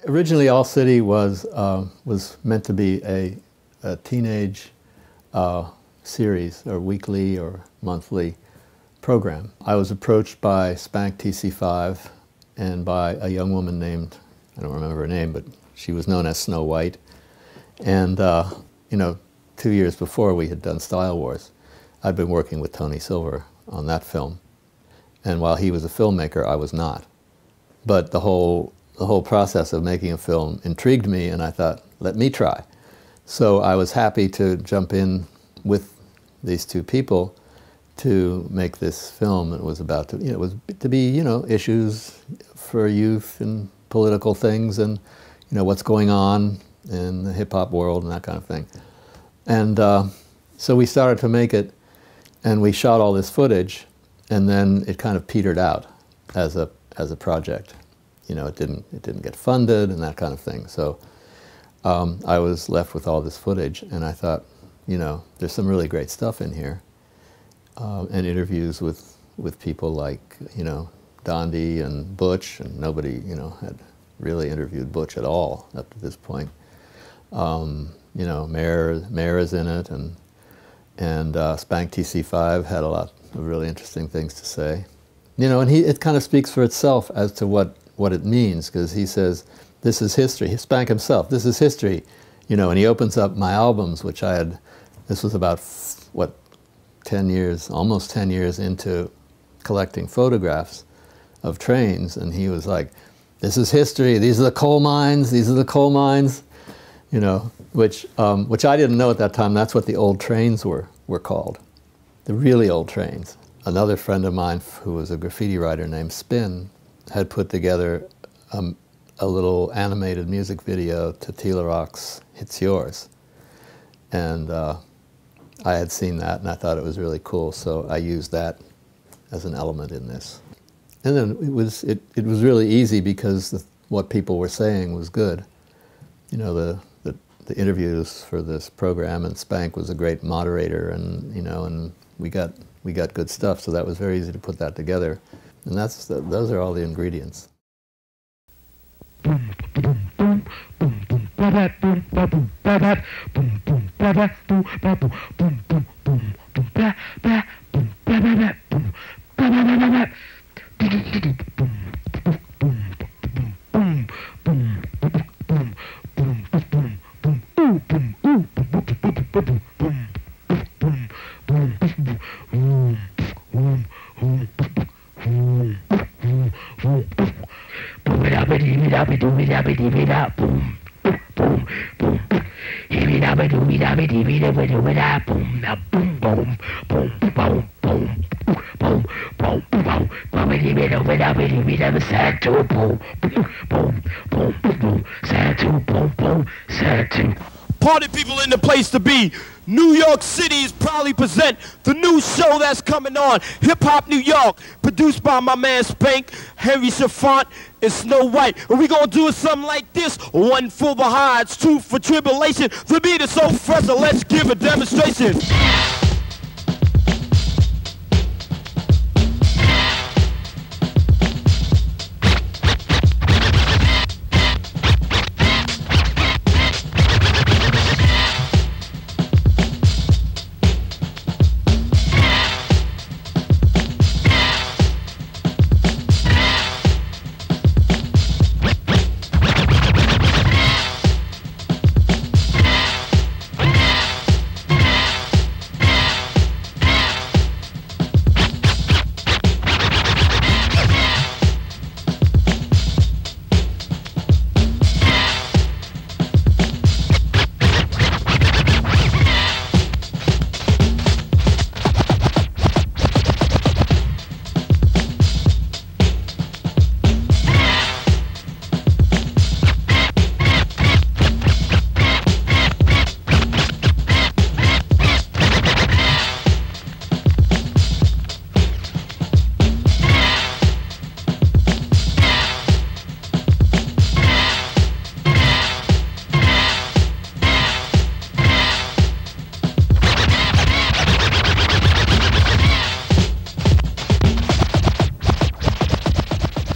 Originally, All City was meant to be a teenage series, or weekly or monthly program. I was approached by Spank TC5 and by a young woman named, I don't remember her name, but she was known as Snow White. And, you know, 2 years before we had done Style Wars, I'd been working with Tony Silver on that film. And while he was a filmmaker, I was not. But the whole process of making a film intrigued me, and I thought, let me try. So I was happy to jump in with these two people to make this film. It was about to, you know, it was to be, you know, issues for youth and political things, and, you know, what's going on in the hip-hop world and that kind of thing. And so we started to make it, and we shot all this footage, and then it kind of petered out as a project. You know, it didn't get funded and that kind of thing. So I was left with all this footage, and I thought, you know, there's some really great stuff in here, and interviews with people like, you know, Dondi and Butch, and nobody, you know, had really interviewed Butch at all up to this point. You know, Mare is in it, and Spank TC5 had a lot of really interesting things to say. You know, and it kind of speaks for itself as to what it means, because he says, this is history. Spank himself, this is history. You know, and he opens up my albums, which I had, this was about, what, 10 years, almost 10 years into collecting photographs of trains, and he was like, this is history, these are the coal mines, these are the coal mines, you know, which I didn't know at that time. That's what the old trains were called, the really old trains. Another friend of mine who was a graffiti writer named Spin had put together a little animated music video to Tila Rock's It's Yours. And I had seen that, and I thought it was really cool, so I used that as an element in this. And then it was really easy, because what people were saying was good. You know, the interviews for this program, and Spank was a great moderator, and, you know, and we got good stuff, so that was very easy to put that together. And those are all the ingredients. Party people in the place to be. New York City is proudly present the new show that's coming on, Hip Hop New York, produced by my man Spank, Henry Chalfant, and Snow White. And we gonna do it something like this: 1 for the highs, 2 for tribulation. The beat is so fresh, so let's give a demonstration.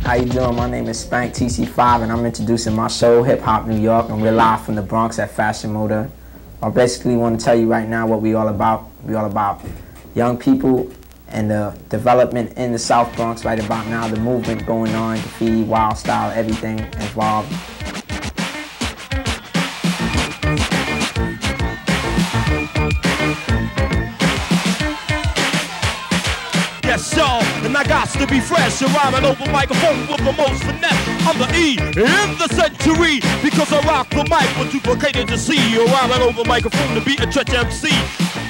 How you doing? My name is Spank TC5 and I'm introducing my show, Hip Hop New York, and we're live from the Bronx at Fashion Moda. I basically want to tell you right now what we all about. We all about young people and the development in the South Bronx right about now, the movement going on, graffiti, wild style, everything involved. Yes, y'all, and I got to be fresh and rhyming over microphone with the most finesse. I'm the E in the century because I rock the mic with duplicated to see. You're rhyming over microphone to be a church MC.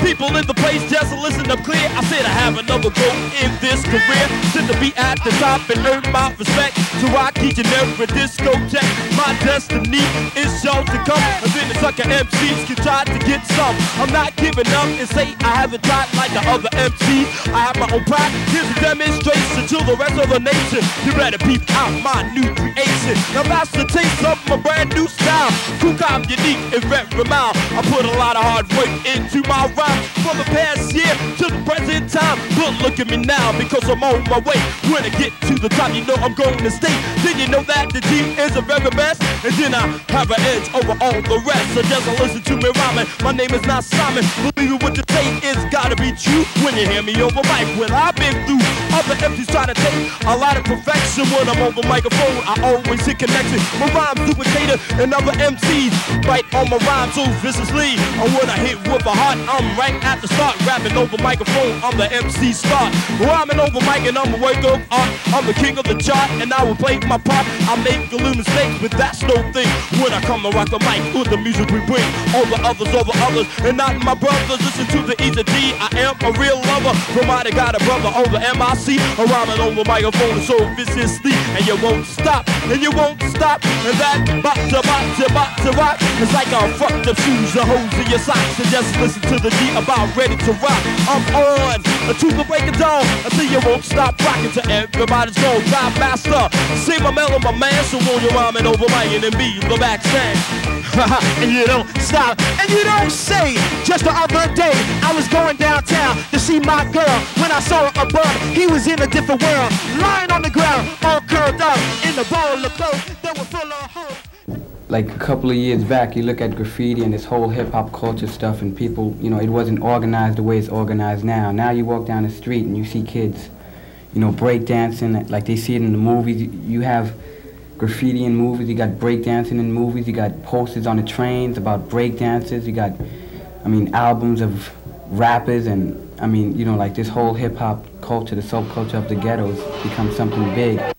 People in the place just listen up clear. I said I have another go in this career. Sit to be at the top and earn my respect. To rock each and every discotheque. My destiny is sure to come. And then the sucker MCs can try to get some. I'm not giving up and say I haven't tried like the other MCs. I have my own pride. Here's a demonstration to the rest of the nation. You better peep out my new creation. Now that's the taste of my brand new style. Cool, calm, unique, and very mild. I put a lot of hard work into my rhyme. From the past year to the present time. But look at me now because I'm on my way. When I get to the top, you know I'm going to stay. Then you know that the G is the very best. And then I have an edge over all the rest. So just listen to me rhyming. My name is not Simon. Believe it what you say, it's gotta be true. When you hear me over mic, when I've been through other MCs try to take a lot of perfection. When I'm on the microphone, I always hit connection. My rhymes duplicate and other MCs bite on my rhymes so viciously. And when I hit with a heart, I'm right at the start, rapping over microphone, I'm the MC start. Rhyming over mic and I'm a work of art. I'm the king of the chart and I will play my part. I make a little mistakes, but that's no thing. When I come to rock the mic with the music we bring, over others, and not my brothers. Listen to the E to D, I am a real lover. From I got a brother over MIC, rhyming over microphone so viciously. And you won't stop, and you won't stop. And that bot to rock. It's like a fucked up shoes, the holes in your socks. And just listen to the D about ready to rock. I'm on to the break of dawn. I say you won't stop rocking till everybody's gone. Drive master, say my mellow, my man. So won't you rhyming over my and be the backstand. And you don't stop, and you don't say. Just the other day, I was going downtown to see my girl. When I saw her above, he was in a different world. Lying on the ground, all curled up in the bowl of clothes that were full of holes. Like a couple of years back, you look at graffiti and this whole hip-hop culture stuff and people, you know, it wasn't organized the way it's organized now. Now you walk down the street and you see kids, you know, breakdancing like they see it in the movies. You have graffiti in movies, you got breakdancing in movies, you got posters on the trains about breakdancers, you got, I mean, albums of rappers and, I mean, you know, like this whole hip-hop culture, the subculture of the ghettos becomes something big. A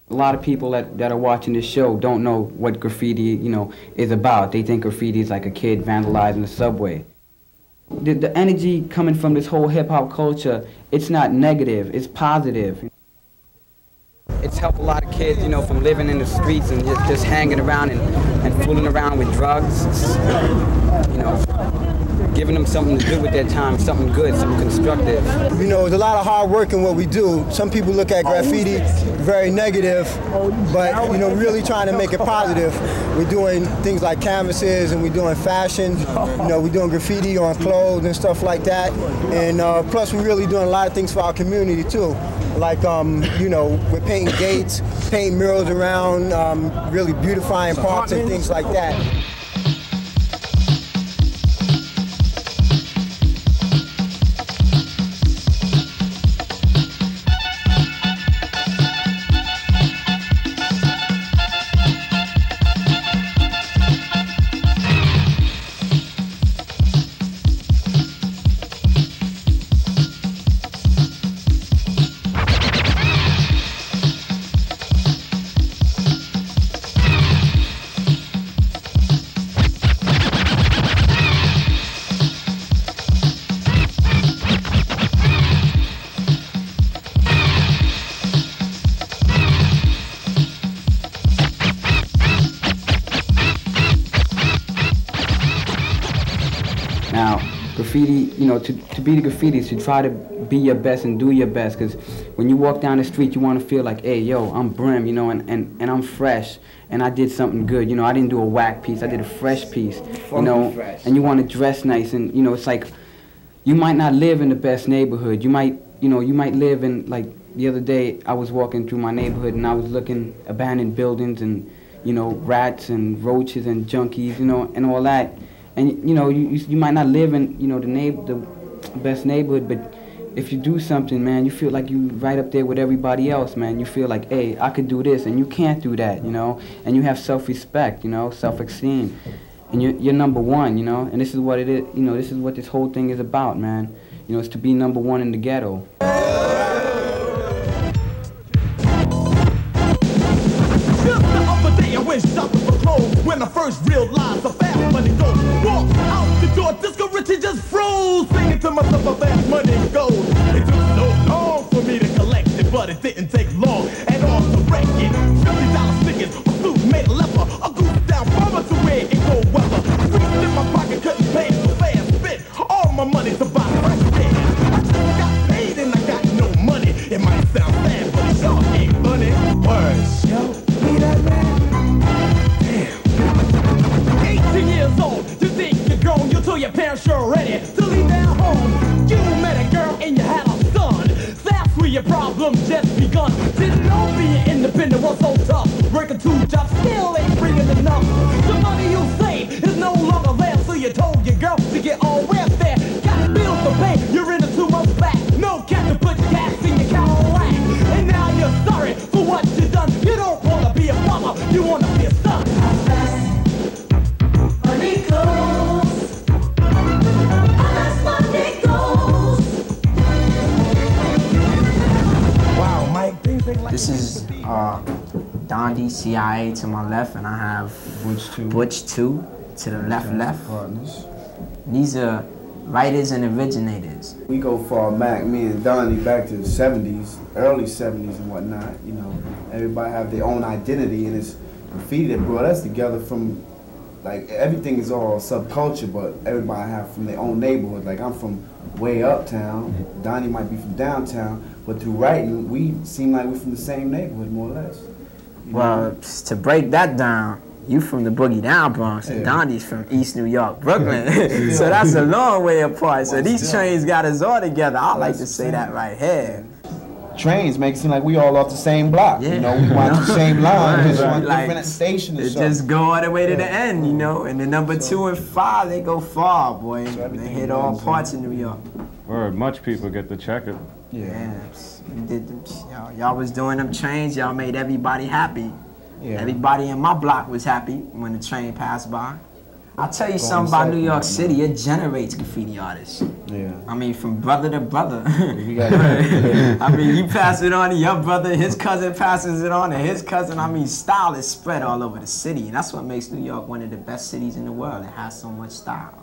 lot of people that are watching this show don't know what graffiti, you know, is about. They think graffiti is like a kid vandalizing the subway. The energy coming from this whole hip-hop culture, it's not negative, it's positive. It's helped a lot of kids, you know, from living in the streets and just hanging around and fooling around with drugs, you know, giving them something to do with their time, something good, something constructive. You know, there's a lot of hard work in what we do. Some people look at graffiti very negative, but, you know, really trying to make it positive. We're doing things like canvases and we're doing fashion. You know, we're doing graffiti on clothes and stuff like that. And plus we're really doing a lot of things for our community too. Like, you know, we're painting gates, painting murals around, really beautifying parks and things like that. Now, graffiti, you know, to be the graffiti is to try to be your best and do your best, because when you walk down the street, you want to feel like, hey, yo, I'm Brim, you know, and I'm fresh, and I did something good. You know, I didn't do a whack piece, I did a fresh piece, you know, and you want to dress nice, and, you know, it's like, you might not live in the best neighborhood. You might, you know, you might live in, like, the other day I was walking through my neighborhood and I was looking abandoned buildings and, you know, rats and roaches and junkies, you know, and all that. And, you know, you might not live in, you know, the best neighborhood, but if you do something, man, you feel like you right up there with everybody else, man. You feel like, hey, I could do this, and you can't do that, you know. And you have self-respect, you know, self-esteem. And you're number one, you know. And this is what it is, you know, this is what this whole thing is about, man. You know, it's to be number one in the ghetto. When I first realized the fast money goes, walk out the door, Disco Richie just froze, singing to myself a fast money goes. It took so long for me to collect it, but it didn't take long at all to wreck it. $50 stickers, a suit made of leather, a goose down farmer to wear in cold weather. Reached in my pocket, couldn't pay so fast, spent all my money to buy fresh things. I just got paid and I got no money. It might sound sad, but it sure ain't funny. Words, yo, be that man. 18 years old, you think you're grown, you told your parents you're ready to leave their home. You met a girl and you had a son. That's where your problem just begun. Didn't know being independent was so tough. Working 2 jobs still ain't bringing enough. The money you save is no longer there, so you told your girl to get on welfare. Got bills to pay, you're in a 2 months back. No cash to put gas in your Cadillac. And now you're sorry for what you done. You don't wanna be a mama, you wanna be a son. This is Dondi, CIA to my left, and I have Butch 2 to the left. Partners. These are writers and originators. We go far back, me and Dondi, back to the 70s, early 70s and whatnot. You know, everybody have their own identity, and it's graffiti that brought us together from, like, everything is all subculture, but everybody have from their own neighborhood. Like, I'm from way uptown, Dondi might be from downtown, but through writing, we seem like we're from the same neighborhood, more or less. Well, to break that down, you from the boogie down Bronx, and Dondi's from East New York, Brooklyn. So that's a long way apart. So these trains got us all together. I like to say that right here. Trains make it seem like we all off the same block. Yeah. You know, we watch the same line, just one Like, different station or It something. just go all the way to the end, you know. And the number 2 and 5, they go far, boy. So They hit all parts of New York. Word, much people get to check it. Yeah, we did them. Y'all was doing them trains. Y'all made everybody happy. Yeah. Everybody in my block was happy when the train passed by. I'll tell you something about New York City. It generates graffiti artists. Yeah. I mean, from brother to brother. We got I mean, you pass it on to your brother, his cousin passes it on to his cousin. I mean, style is spread all over the city, and that's what makes New York one of the best cities in the world. It has so much style.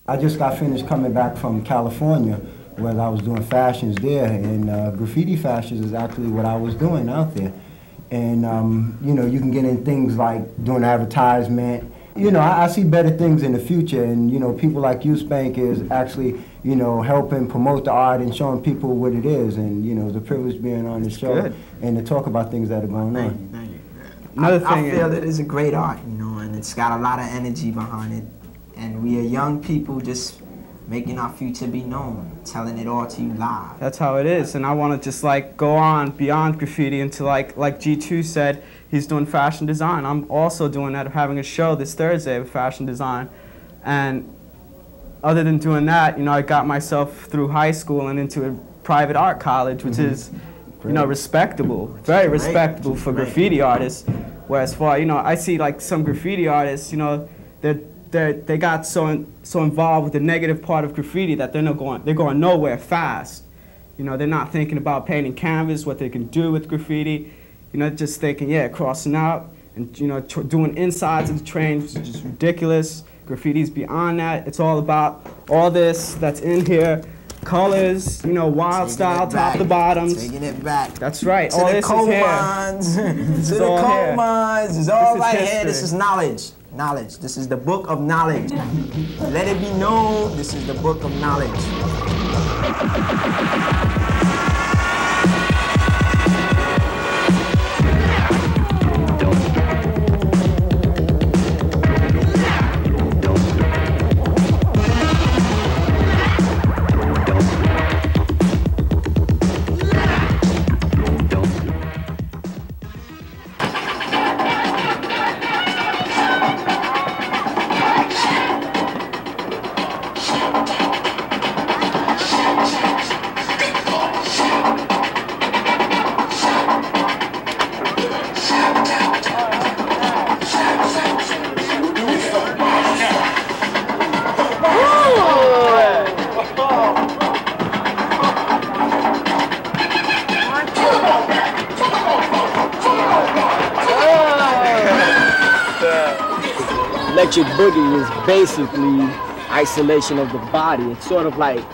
I just got finished coming back from California, where I was doing fashions there, and graffiti fashions is actually what I was doing out there. And, you know, you can get in things like doing advertisement. You know, I see better things in the future, and, you know, people like you, Spank, is actually, you know, helping promote the art and showing people what it is. And, you know, it's a privilege being on the show and to talk about things that are going on. Thank you. I feel that it's a great art, you know, and it's got a lot of energy behind it. And we are young people just making our future be known, telling it all to you live. That's how it is, and I want to just like go on beyond graffiti into like G2 said, he's doing fashion design. I'm also doing that, having a show this Thursday of fashion design. And other than doing that, you know, I got myself through high school and into a private art college, which is, you know, respectable, very respectable for graffiti artists. Whereas for, you know, I see like some graffiti artists, you know, they got so involved with the negative part of graffiti that they're going nowhere fast. You know, they're not thinking about painting canvas, what they can do with graffiti. You know, just thinking, yeah, crossing out and, you know, doing insides of the train, which is just ridiculous. Graffiti's beyond that. It's all about all this that's in here. Colors, you know, wild style, top to bottoms. Taking it back. That's right. To all the this coal is here. mines. To the coal mines. It's all right here. This is knowledge. Knowledge. This is the book of knowledge. Let it be known, this is the book of knowledge. electric boogie is basically isolation of the body. It's sort of like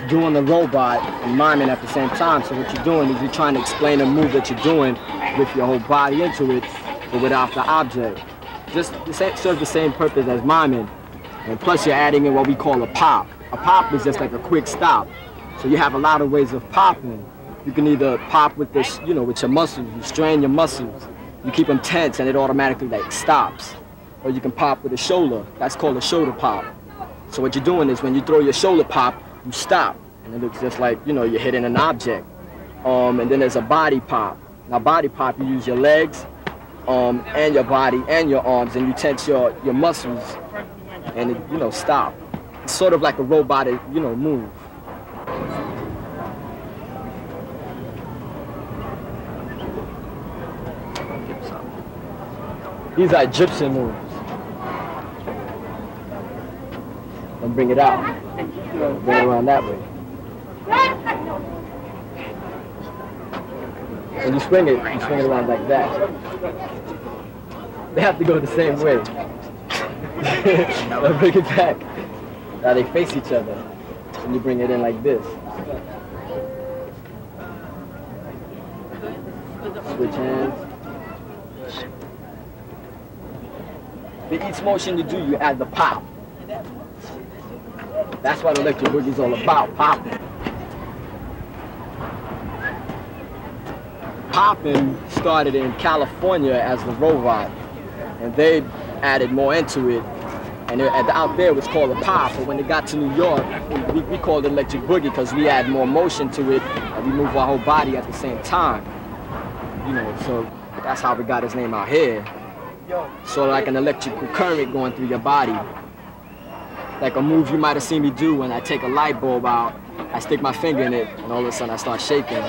doing the robot and miming at the same time. So what you're doing is you're trying to explain a move that you're doing with your whole body into it, but without the object. Just serves the same purpose as miming. And plus you're adding in what we call a pop. A pop is just like a quick stop. So you have a lot of ways of popping. You can either pop with this, you know, with your muscles. You strain your muscles. You keep them tense and it automatically like stops. Or you can pop with a shoulder. That's called a shoulder pop. So what you're doing is when you throw your shoulder pop, you stop. And it looks just like, you know, you're hitting an object. And then there's a body pop. Now body pop, you use your legs and your body and your arms, and you tense your muscles and it, you know, stop. It's sort of like a robotic, you know, move. These are Egyptian moves. And bring it out. Bring it around that way. When you swing it around like that. They have to go the same way. Now bring it back. Now they face each other. And you bring it in like this. Switch hands. For each motion you do, you add the pop. That's what electric boogie is all about, popping. Popping started in California as the robot, and they added more into it. And out there it was called a pop, but when it got to New York, we called it electric boogie because we add more motion to it, and we move our whole body at the same time. You know, so that's how we got his name out here. Sort of like an electrical current going through your body. Like a move you might have seen me do when I take a light bulb out, I stick my finger in it, and all of a sudden I start shaking.